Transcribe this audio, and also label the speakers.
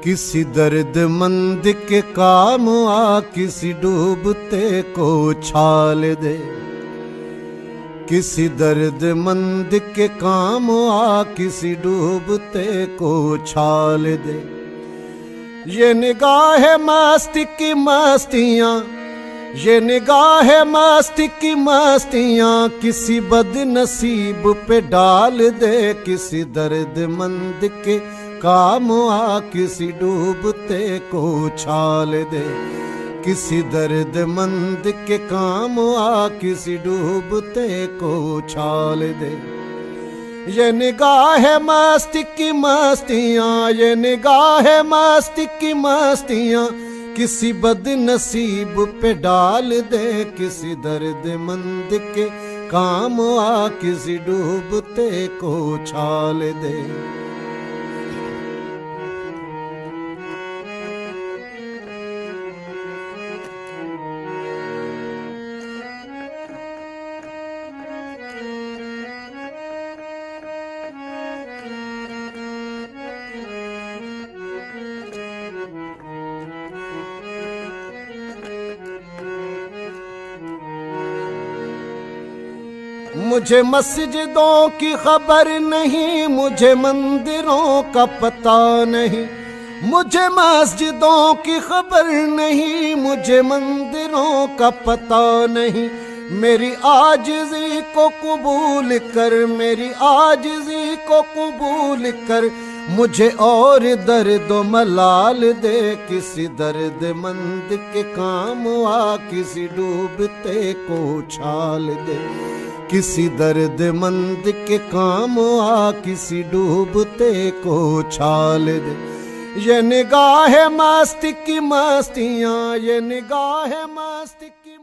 Speaker 1: किसी दर्दमंद के काम आ, किसी डूबते को छाल दे। किसी दर्दमंद के काम आ, किसी डूबते को छाल दे। ये निगाह मस्ती की मस्तियाँ, ये निगाह मस्ती की मस्तियाँ किसी बदनसीब पे डाल दे। किसी दर्दमंद के काम आ, किसी डूबते को छाल दे। किसी दर्दमंद के काम आ, किसी डूबते को छाल दे। ये निगाह मस्ती की मस्तियाँ, ये निगाह मस्ती की मस्तियाँ किसी बदनसीब पे डाल दे। किसी दर्दमंद के काम आ, किसी डूबते को छाल दे। मुझे मस्जिदों की खबर नहीं, मुझे मंदिरों का पता नहीं। मुझे मस्जिदों की खबर नहीं, मुझे मंदिरों का पता नहीं। मेरी आजिज़ी को कबूल कर, मेरी आजिज़ी को कबूल कर, मुझे और दर्द मलाल दे। किसी दर्दमंद के काम आ, किसी डूबते को छाल दे। किसी दर्दमंद के काम आ, किसी डूबते को छाल दे। ये निगाह मस्ती की मस्तियाँ, ये निगाह मस्ती की